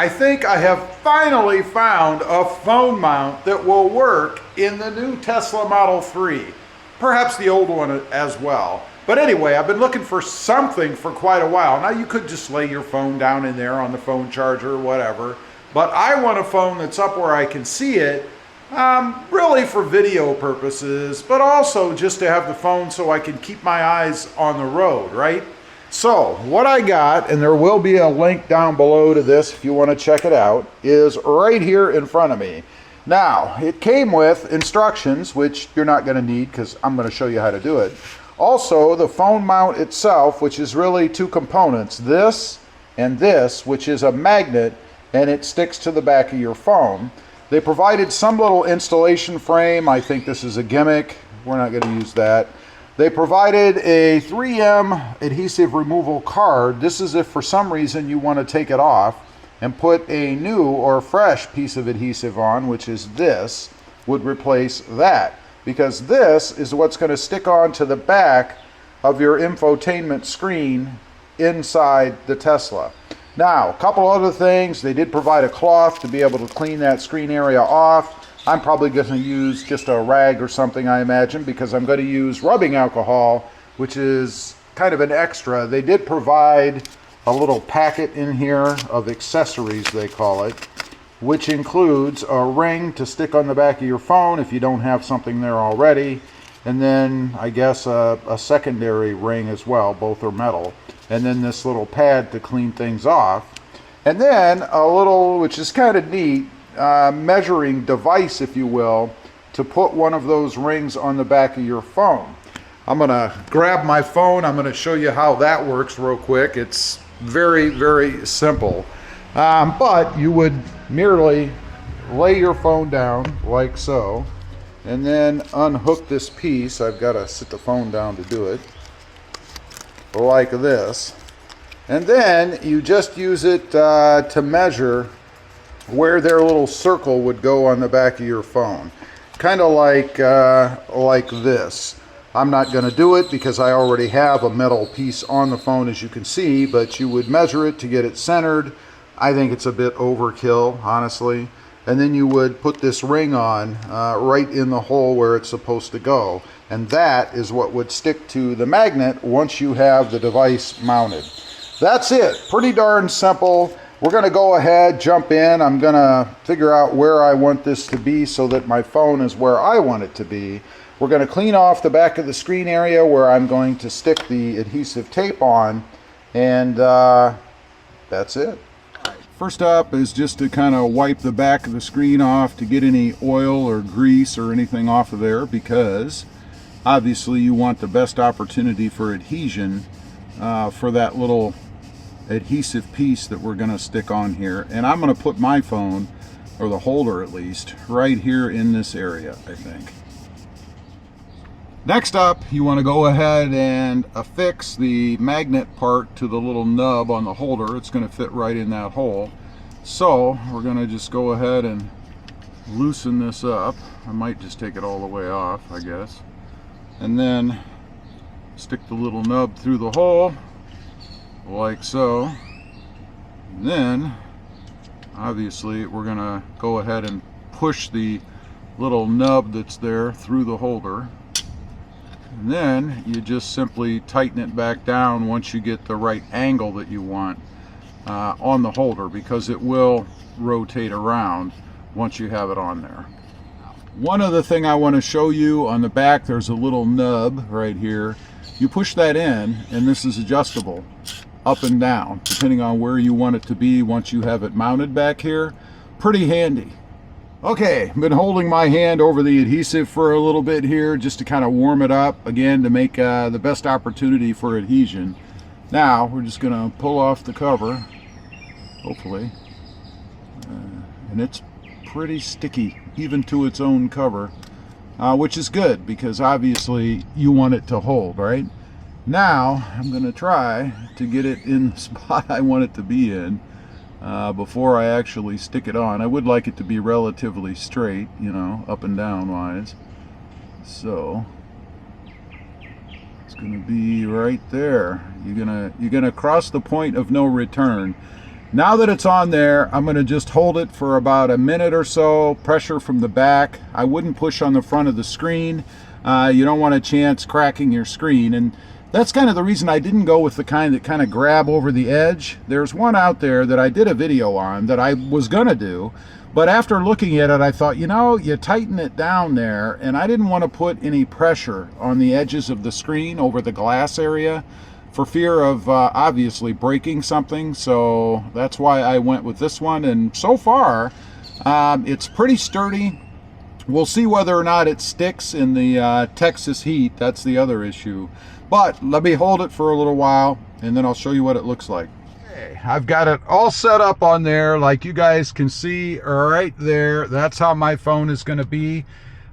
I think I have finally found a phone mount that will work in the new Tesla Model 3. Perhaps the old one as well. But anyway, I've been looking for something for quite a while. Now you could just lay your phone down in there on the phone charger or whatever. But I want a phone that's up where I can see it, really for video purposes, but also just to have the phone so I can keep my eyes on the road, right? So what I got, and there will be a link down below to this if you want to check it out, is right here in front of me. Now, it came with instructions, which you're not going to need because I'm going to show you how to do it. Also, the phone mount itself, which is really two components, this and this, which is a magnet, and it sticks to the back of your phone. They provided some little installation frame. I think this is a gimmick. We're not going to use that. They provided a 3M adhesive removal card. This is if for some reason you want to take it off and put a new or fresh piece of adhesive on, which is this, would replace that. Because this is what's going to stick on to the back of your infotainment screen inside the Tesla. Now, a couple other things. They did provide a cloth to be able to clean that screen area off. I'm probably going to use just a rag or something, I imagine, because I'm going to use rubbing alcohol, which is kind of an extra. They did provide a little packet in here of accessories, they call it, which includes a ring to stick on the back of your phone if you don't have something there already, and then I guess a secondary ring as well. Both are metal. And then this little pad to clean things off. And then a little, which is kind of neat, measuring device, if you will, to put one of those rings on the back of your phone. I'm going to grab my phone. I'm going to show you how that works real quick. It's very, very simple. But you would merely lay your phone down like so, and then unhook this piece. I've got to sit the phone down to do it, like this. And then you just use it to measure where their little circle would go on the back of your phone. Kind of like this. I'm not going to do it because I already have a metal piece on the phone, as you can see, but you would measure it to get it centered. I think it's a bit overkill, honestly. And then you would put this ring on right in the hole where it's supposed to go. And that is what would stick to the magnet once you have the device mounted. That's it. Pretty darn simple. We're going to go ahead, jump in. I'm going to figure out where I want this to be so that my phone is where I want it to be. We're going to clean off the back of the screen area where I'm going to stick the adhesive tape on. And that's it. First up is just to kind of wipe the back of the screen off to get any oil or grease or anything off of there, because obviously you want the best opportunity for adhesion for that little adhesive piece that we're going to stick on here. And I'm going to put my phone, or the holder at least, right here in this area, I think. Next up, you want to go ahead and affix the magnet part to the little nub on the holder. It's going to fit right in that hole. So we're going to just go ahead and loosen this up. I might just take it all the way off, I guess. And then stick the little nub through the hole, like so. And then, obviously, we're going to go ahead and push the little nub that's there through the holder. And then you just simply tighten it back down once you get the right angle that you want on the holder, because it will rotate around once you have it on there. One other thing I want to show you, on the back there's a little nub right here. You push that in, and this is adjustable up and down depending on where you want it to be once you have it mounted back here. Pretty handy. Okay, I've been holding my hand over the adhesive for a little bit here just to kind of warm it up, again, to make the best opportunity for adhesion. Now we're just going to pull off the cover, hopefully, and it's pretty sticky even to its own cover, which is good because obviously you want it to hold, right? Now I'm going to try to get it in the spot I want it to be in before I actually stick it on. I would like it to be relatively straight, you know, up and down wise. So it's going to be right there. You're gonna cross the point of no return. Now that it's on there, I'm going to just hold it for about a minute or so, pressure from the back. I wouldn't push on the front of the screen. You don't want a chance cracking your screen, and that's kind of the reason I didn't go with the kind that kind of grab over the edge. There's one out there that I did a video on that I was going to do, but after looking at it, I thought, you know, you tighten it down there, and I didn't want to put any pressure on the edges of the screen over the glass area for fear of obviously breaking something. So that's why I went with this one, and so far it's pretty sturdy. We'll see whether or not it sticks in the Texas heat. That's the other issue. But let me hold it for a little while, and then I'll show you what it looks like. Okay, I've got it all set up on there, like you guys can see right there. That's how my phone is going to be.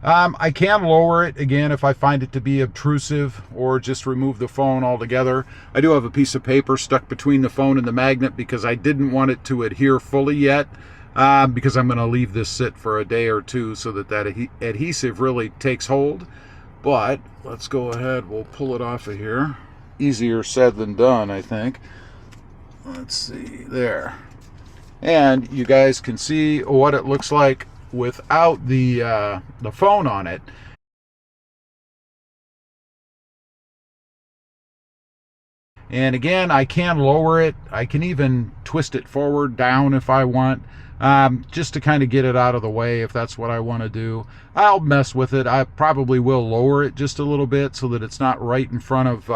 I can lower it again if I find it to be obtrusive, or just remove the phone altogether. I do have a piece of paper stuck between the phone and the magnet because I didn't want it to adhere fully yet, because I'm going to leave this sit for a day or two so that adhesive really takes hold. But let's go ahead, we'll pull it off of here. Easier said than done, I think. Let's see, there. And you guys can see what it looks like without the phone on it. And again, I can lower it. I can even twist it forward, down if I want, just to kind of get it out of the way if that's what I want to do. I'll mess with it. I probably will lower it just a little bit so that it's not right in front of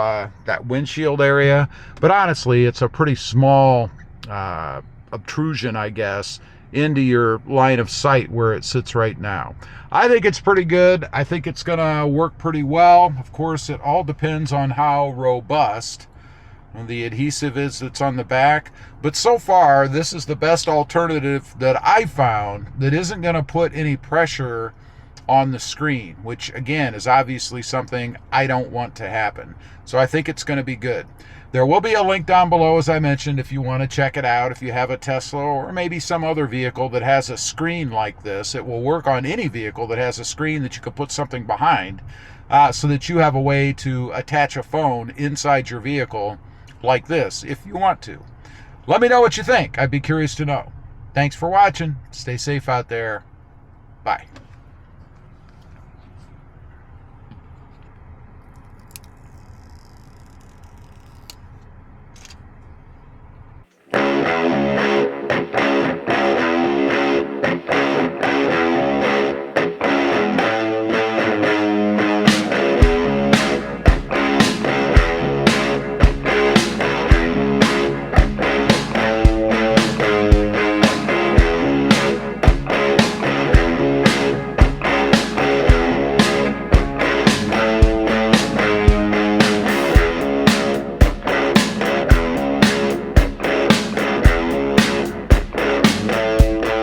that windshield area. But honestly, it's a pretty small obtrusion, I guess, into your line of sight where it sits right now. I think it's pretty good. I think it's gonna work pretty well. Of course, it all depends on how robust the adhesive is that's on the back, but so far this is the best alternative that I found that isn't going to put any pressure on the screen, which again is obviously something I don't want to happen. So I think it's going to be good. There will be a link down below, as I mentioned, if you want to check it out. If you have a Tesla or maybe some other vehicle that has a screen like this, it will work on any vehicle that has a screen that you could put something behind, so that you have a way to attach a phone inside your vehicle like this if you want to. Let me know what you think. I'd be curious to know. Thanks for watching. Stay safe out there. Bye.